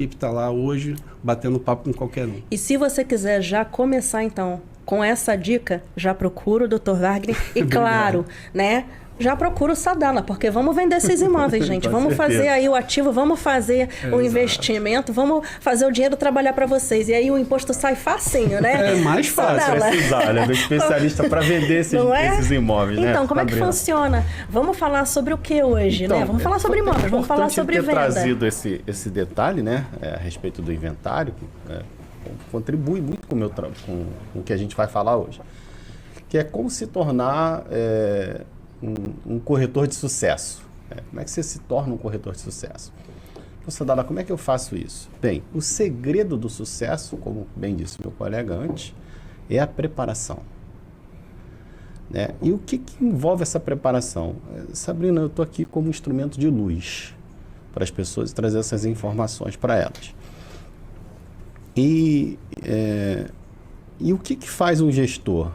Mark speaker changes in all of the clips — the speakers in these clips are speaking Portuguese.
Speaker 1: equipe está lá hoje batendo papo com qualquer um.
Speaker 2: E se você quiser já começar, então, com essa dica, já procura o Dr. Wagner e, claro, né, já procura o Sadala, porque vamos vender esses imóveis, gente. Vamos fazer aí o ativo, vamos fazer o investimento, vamos fazer o dinheiro trabalhar para vocês. E aí o imposto sai facinho, né?
Speaker 1: É mais fácil.
Speaker 3: Precisar, né? Do especialista para vender esses imóveis, né?
Speaker 2: Então, como é que funciona? Vamos falar sobre o que hoje, né? Vamos falar sobre imóveis, vamos falar sobre venda.
Speaker 3: Trazido esse detalhe, né, a respeito do inventário, contribui muito com o que a gente vai falar hoje, que é como se tornar um corretor de sucesso. Como é que você se torna um corretor de sucesso? Então, Sadala, como é que eu faço isso? Bem, o segredo do sucesso, como bem disse meu colega antes, é a preparação. Né? E o que envolve essa preparação? Sabrina, eu estou aqui como instrumento de luz para as pessoas e trazer essas informações para elas. E o que faz um gestor,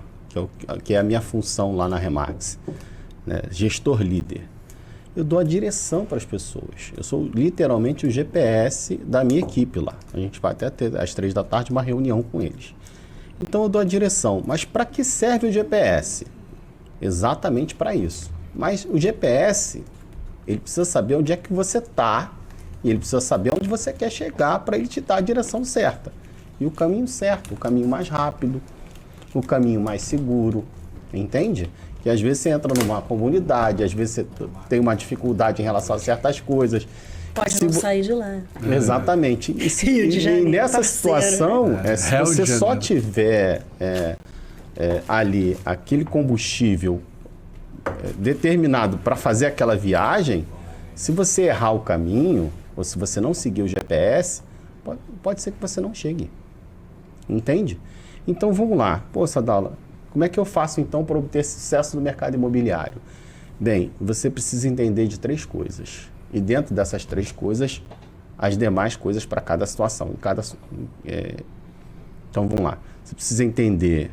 Speaker 3: que é a minha função lá na Remax, né? Gestor líder? Eu dou a direção para as pessoas. Eu sou literalmente o GPS da minha equipe lá. A gente vai até ter às 3 da tarde uma reunião com eles. Então eu dou a direção. Mas para que serve o GPS? Exatamente para isso. Mas o GPS, ele precisa saber onde é que você está e ele precisa saber onde você quer chegar para ele te dar a direção certa. E o caminho certo, o caminho mais rápido, o caminho mais seguro, entende? Que às vezes você entra numa comunidade, às vezes você tem uma dificuldade em relação a certas coisas.
Speaker 2: Pode não sair de lá.
Speaker 3: Exatamente. E nessa situação, se você só tiver ali aquele combustível determinado para fazer aquela viagem, se você errar o caminho, ou se você não seguir o GPS, pode ser que você não chegue. Entende? Então vamos lá. Pô, Sadala, como é que eu faço então para obter sucesso no mercado imobiliário? Bem, você precisa entender de 3 coisas. E dentro dessas 3 coisas, as demais coisas para cada situação. Então vamos lá. Você precisa entender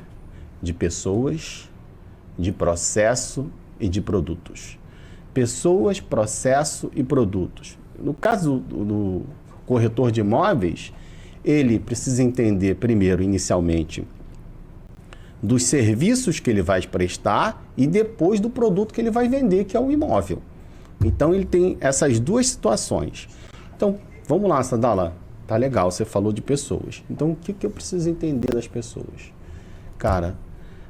Speaker 3: de pessoas, de processo e de produtos. Pessoas, processo e produtos. No caso do corretor de imóveis, ele precisa entender primeiro, inicialmente, dos serviços que ele vai prestar e depois do produto que ele vai vender, que é o imóvel. Então, ele tem essas 2 situações. Então, vamos lá, Sadala. Tá legal, você falou de pessoas. Então, o que eu preciso entender das pessoas? Cara,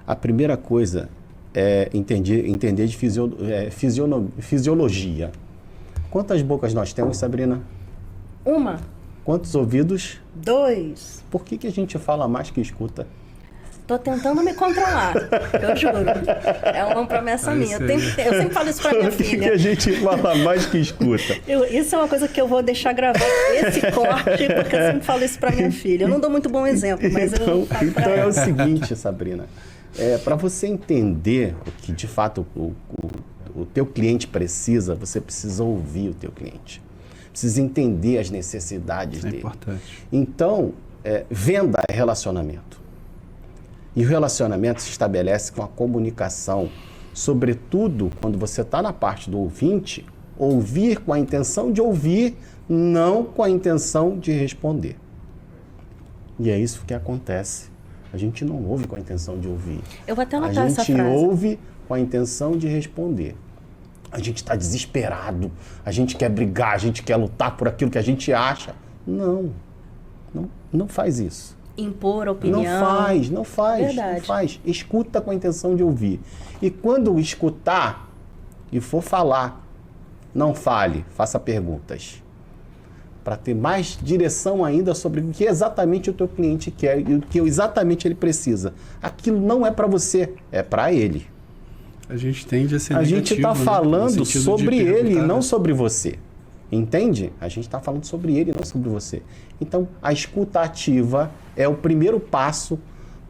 Speaker 3: a primeira coisa é entender de fisiologia. Quantas bocas nós temos, Sabrina?
Speaker 2: 1.
Speaker 3: Quantos ouvidos?
Speaker 2: 2.
Speaker 3: Por que a gente fala mais que escuta?
Speaker 2: Tô tentando me controlar, eu juro. É uma promessa minha. Eu sempre falo isso pra minha filha.
Speaker 3: Por que a gente fala mais que escuta?
Speaker 2: Isso é uma coisa que eu vou deixar gravado, esse corte, porque eu sempre falo isso pra minha filha. Eu não dou muito bom exemplo, mas eu falo pra ela.
Speaker 3: É o seguinte, Sabrina. Para você entender o que, de fato, o teu cliente precisa, você precisa ouvir o teu cliente. Precisa entender as necessidades dele. É
Speaker 1: importante.
Speaker 3: Então, venda é relacionamento. E o relacionamento se estabelece com a comunicação, sobretudo quando você está na parte do ouvinte, ouvir com a intenção de ouvir, não com a intenção de responder. E é isso que acontece. A gente não ouve com a intenção de ouvir.
Speaker 2: Eu vou até anotar essa frase.
Speaker 3: A gente ouve com a intenção de responder. A gente está desesperado, a gente quer brigar, a gente quer lutar por aquilo que a gente acha. Não faz isso.
Speaker 2: Impor opinião.
Speaker 3: Não faz.
Speaker 2: Verdade.
Speaker 3: Não faz. Escuta com a intenção de ouvir. E quando escutar e for falar, não fale, faça perguntas. Para ter mais direção ainda sobre o que exatamente o teu cliente quer e o que exatamente ele precisa. Aquilo não é para você, é para ele.
Speaker 1: A gente tende a ser
Speaker 3: negativo, gente está falando sobre ele e não
Speaker 1: né?
Speaker 3: sobre você. Entende? A gente está falando sobre ele e não sobre você. Então, a escuta ativa é o primeiro passo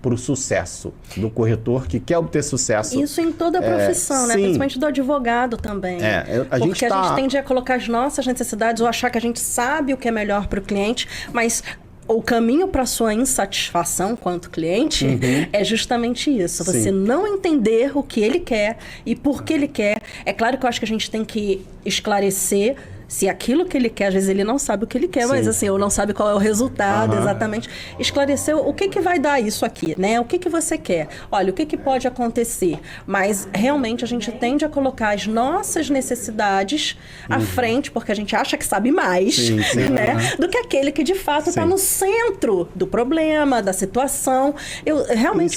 Speaker 3: para o sucesso do corretor que quer obter sucesso.
Speaker 2: Isso em toda a profissão, né? Principalmente do advogado também. Porque a gente tende a colocar as nossas necessidades ou achar que a gente sabe o que é melhor para o cliente, mas o caminho para a sua insatisfação quanto cliente é justamente isso. Você não entender o que ele quer e por que ele quer. É claro que eu acho que a gente tem que esclarecer se aquilo que ele quer, às vezes ele não sabe o que ele quer, mas assim, ou não sabe qual é o resultado exatamente. Esclarecer o que vai dar isso aqui, né? O que você quer? Olha, o que pode acontecer? Mas realmente a gente tende a colocar as nossas necessidades à frente, porque a gente acha que sabe mais, né? Do que aquele que de fato está no centro do problema, da situação. Eu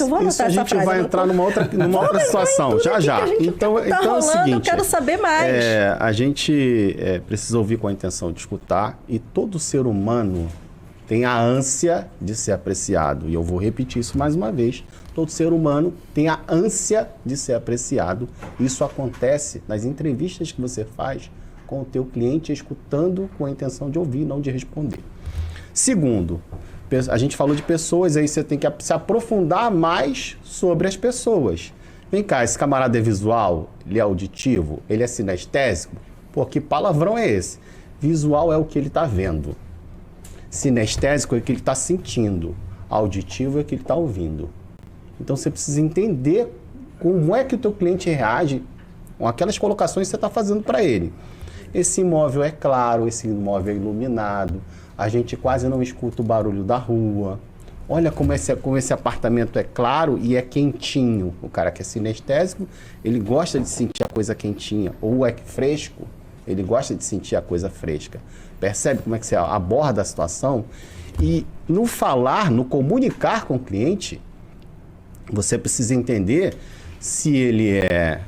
Speaker 2: vou anotar essa frase.
Speaker 3: A gente vai entrar numa outra situação, já. Então é o seguinte,
Speaker 2: eu quero saber mais.
Speaker 3: A gente precisa ouvir com a intenção de escutar, e todo ser humano tem a ânsia de ser apreciado. E eu vou repetir isso mais uma vez. Todo ser humano tem a ânsia de ser apreciado. Isso acontece nas entrevistas que você faz com o teu cliente, escutando com a intenção de ouvir, não de responder. Segundo, a gente falou de pessoas, aí você tem que se aprofundar mais sobre as pessoas. Vem cá, esse camarada é visual, ele é auditivo, ele é sinestésico? Pô, que palavrão é esse? Visual é o que ele está vendo. Sinestésico é o que ele está sentindo. Auditivo é o que ele está ouvindo. Então você precisa entender como é que o teu cliente reage com aquelas colocações que você está fazendo para ele. Esse imóvel é claro, esse imóvel é iluminado, a gente quase não escuta o barulho da rua. Olha como esse apartamento é claro e é quentinho. O cara que é sinestésico, ele gosta de sentir a coisa quentinha. Ou é fresco, ele gosta de sentir a coisa fresca. Percebe como é que você aborda a situação? E no falar, no comunicar com o cliente, você precisa entender se ele é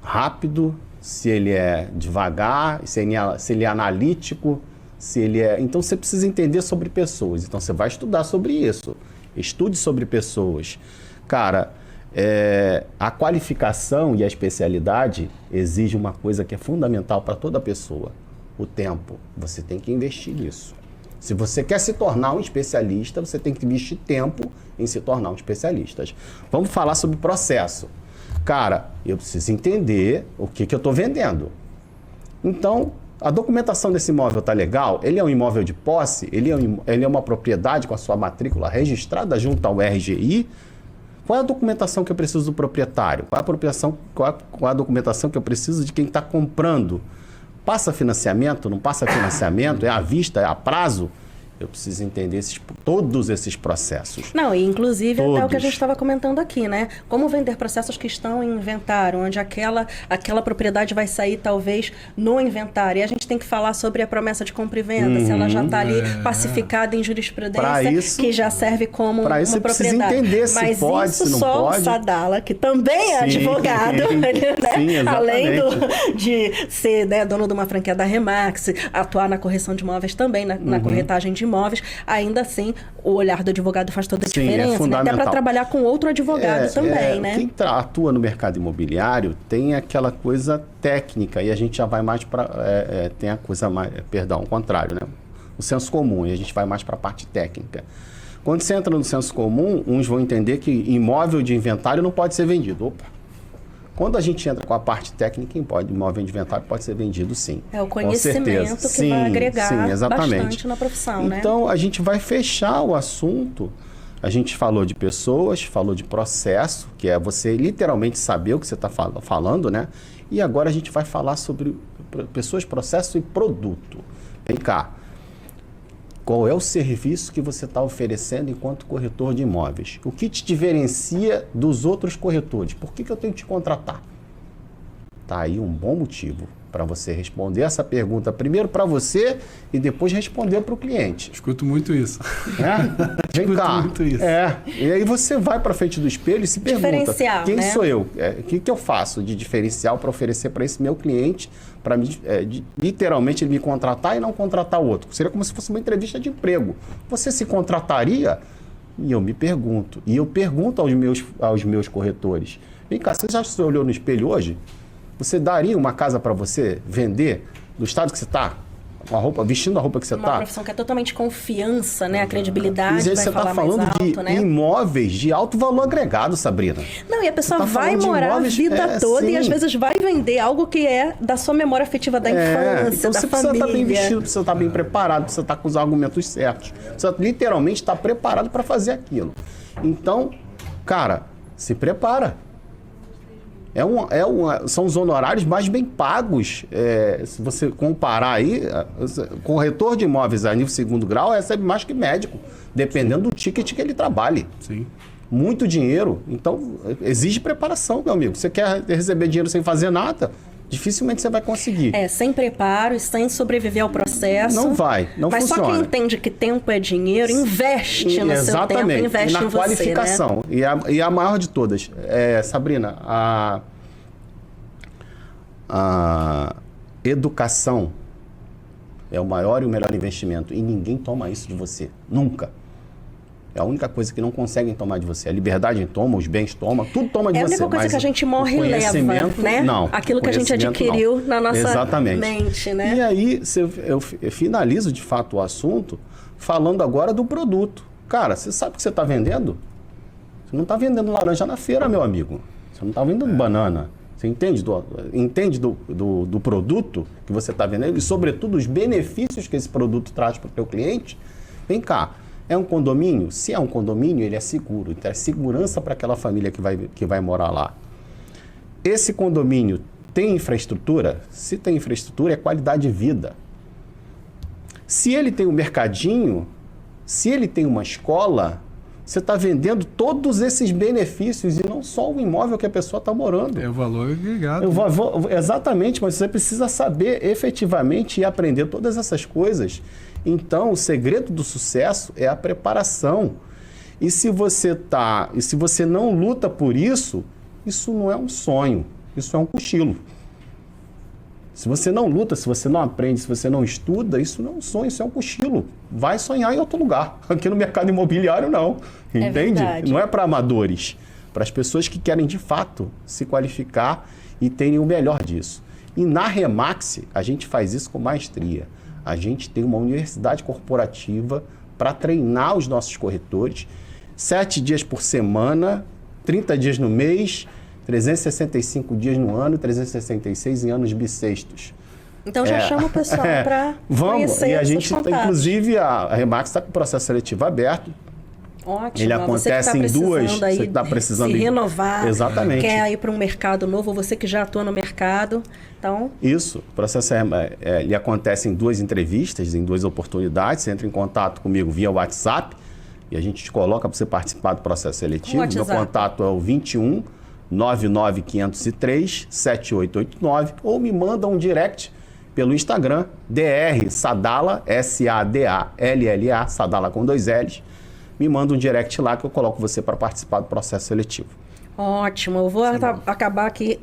Speaker 3: rápido, se ele é devagar, se ele é analítico, se ele é... Então você precisa entender sobre pessoas. Então você vai estudar sobre isso. Estude sobre pessoas. Cara, a qualificação e a especialidade exige uma coisa que é fundamental para toda pessoa: o tempo. Você tem que investir nisso. Se você quer se tornar um especialista, você tem que investir tempo em se tornar um especialista. Vamos falar sobre processo. Cara, eu preciso entender o que eu estou vendendo. Então, a documentação desse imóvel está legal? Ele é um imóvel de posse? Ele é uma propriedade com a sua matrícula registrada junto ao RGI? Qual é a documentação que eu preciso do proprietário? Qual é a documentação que eu preciso de quem está comprando? Passa financiamento? Não passa financiamento? É à vista? É a prazo? Eu preciso entender todos esses processos.
Speaker 2: Não, e inclusive até o que a gente estava comentando aqui, né? Como vender processos que estão em inventário, onde aquela propriedade vai sair talvez no inventário. E a gente tem que falar sobre a promessa de compra e venda, se ela já está ali pacificada em jurisprudência, que já serve como uma
Speaker 3: você
Speaker 2: propriedade.
Speaker 3: Precisa entender se
Speaker 2: mas
Speaker 3: pode,
Speaker 2: isso
Speaker 3: se não
Speaker 2: só
Speaker 3: pode.
Speaker 2: O Sadala, que também é advogado, né?
Speaker 3: Sim,
Speaker 2: além de ser, né, dono de uma franquia da Remax, atuar na correção de imóveis também, na corretagem de imóveis, ainda assim o olhar do advogado faz toda a diferença, né? Até para trabalhar com outro advogado também, né?
Speaker 3: Quem atua no mercado imobiliário tem aquela coisa técnica, e a gente já vai mais para tem a coisa mais, o contrário, né? O senso comum, e a gente vai mais para a parte técnica. Quando você entra no senso comum, uns vão entender que imóvel de inventário não pode ser vendido. Opa! Quando a gente entra com a parte técnica, imóvel de inventário pode ser vendido, sim.
Speaker 2: É o conhecimento que vai agregar bastante na profissão, né?
Speaker 3: Então, a gente vai fechar o assunto. A gente falou de pessoas, falou de processo, que é você literalmente saber o que você está falando, né? E agora a gente vai falar sobre pessoas, processo e produto. Vem cá. Qual é o serviço que você está oferecendo enquanto corretor de imóveis? O que te diferencia dos outros corretores? Por que eu tenho que te contratar? Tá aí um bom motivo para você responder essa pergunta primeiro para você e depois responder para o cliente.
Speaker 1: Escuto muito isso.
Speaker 3: Vem cá.
Speaker 1: Muito isso.
Speaker 3: E aí você vai para frente do espelho e se pergunta: quem sou eu? O que eu faço de diferencial para oferecer para esse meu cliente, para literalmente ele me contratar e não contratar o outro? Seria como se fosse uma entrevista de emprego. Você se contrataria? E eu me pergunto. E eu pergunto aos meus corretores: vem cá, você já se olhou no espelho hoje? Você daria uma casa para você vender do estado que você está? Vestindo a roupa que você está?
Speaker 2: Uma profissão que é totalmente confiança, né? A credibilidade vai
Speaker 3: você
Speaker 2: falar
Speaker 3: está falando
Speaker 2: mais alto,
Speaker 3: de
Speaker 2: né?
Speaker 3: imóveis de alto valor agregado, Sabrina.
Speaker 2: Não, e a pessoa vai morar a vida toda e às vezes vai vender algo que é da sua memória afetiva da infância,
Speaker 3: então
Speaker 2: da
Speaker 3: você
Speaker 2: família.
Speaker 3: Precisa estar bem vestido, precisa estar bem preparado, precisa estar com os argumentos certos. Precisa literalmente estar preparado para fazer aquilo. Então, cara, se prepara. São os honorários mais bem pagos. Se você comparar aí, corretor de imóveis a nível segundo grau recebe mais que médico, dependendo do ticket que ele trabalhe.
Speaker 1: Sim.
Speaker 3: Muito dinheiro. Então, exige preparação, meu amigo. Você quer receber dinheiro sem fazer nada? Dificilmente você vai conseguir.
Speaker 2: Sem preparo, sem sobreviver ao processo.
Speaker 3: Não vai, não
Speaker 2: Mas
Speaker 3: funciona.
Speaker 2: Mas só quem entende que tempo é dinheiro, investe no seu tempo, investe
Speaker 3: na
Speaker 2: em você,
Speaker 3: qualificação.
Speaker 2: né?
Speaker 3: E a maior de todas, Sabrina, a educação é o maior e o melhor investimento. E ninguém toma isso de você. Nunca. É a única coisa que não conseguem tomar de você. A liberdade toma, os bens toma, tudo toma de você.
Speaker 2: É a única coisa que a gente morre e leva, né?
Speaker 3: Não.
Speaker 2: Aquilo que a gente adquiriu na nossa
Speaker 3: Exatamente.
Speaker 2: mente, né?
Speaker 3: E aí, eu finalizo de fato o assunto falando agora do produto. Cara, você sabe o que você está vendendo? Você não está vendendo laranja na feira, meu amigo. Você não está vendendo banana. Você entende do produto que você está vendendo e, sobretudo, os benefícios que esse produto traz para o teu cliente? Vem cá. É um condomínio? Se é um condomínio, ele é seguro. Então, é segurança para aquela família que vai morar lá. Esse condomínio tem infraestrutura? Se tem infraestrutura, é qualidade de vida. Se ele tem um mercadinho, se ele tem uma escola, você está vendendo todos esses benefícios e não só o imóvel que a pessoa está morando.
Speaker 1: É o valor agregado.
Speaker 3: Exatamente, mas você precisa saber efetivamente e aprender todas essas coisas. Então, o segredo do sucesso é a preparação. E se você não luta por isso, isso não é um sonho, isso é um cochilo. Se você não luta, se você não aprende, se você não estuda, isso não é um sonho, isso é um cochilo. Vai sonhar em outro lugar. Aqui no mercado imobiliário, não. Entende?
Speaker 2: Verdade.
Speaker 3: Não é para amadores, para as pessoas que querem, de fato, se qualificar e terem o melhor disso. E na Remax, a gente faz isso com maestria. A gente tem uma universidade corporativa para treinar os nossos corretores 7 dias por semana, 30 dias no mês, 365 dias no ano, 366 em anos bissextos.
Speaker 2: Então já chama o pessoal para conhecer.
Speaker 3: E a gente,
Speaker 2: contatos.
Speaker 3: Inclusive, a Remax está com o processo seletivo aberto.
Speaker 2: Ótimo.
Speaker 3: Ele acontece em duas. Você que está precisando
Speaker 2: se renovar.
Speaker 3: Exatamente.
Speaker 2: Quer ir para um mercado novo, ou você que já atua no mercado. Então.
Speaker 3: Isso. O processo ele acontece em 2 entrevistas, em 2 oportunidades. Você entra em contato comigo via WhatsApp e a gente te coloca para você participar do processo seletivo. Meu contato é o 21 99503 7889 ou me manda um direct pelo Instagram, DR Sadala, S-A-D-A-L-L-A, Sadala com 2 L's. Me manda um direct lá que eu coloco você para participar do processo seletivo.
Speaker 2: Ótimo. Eu vou acabar aqui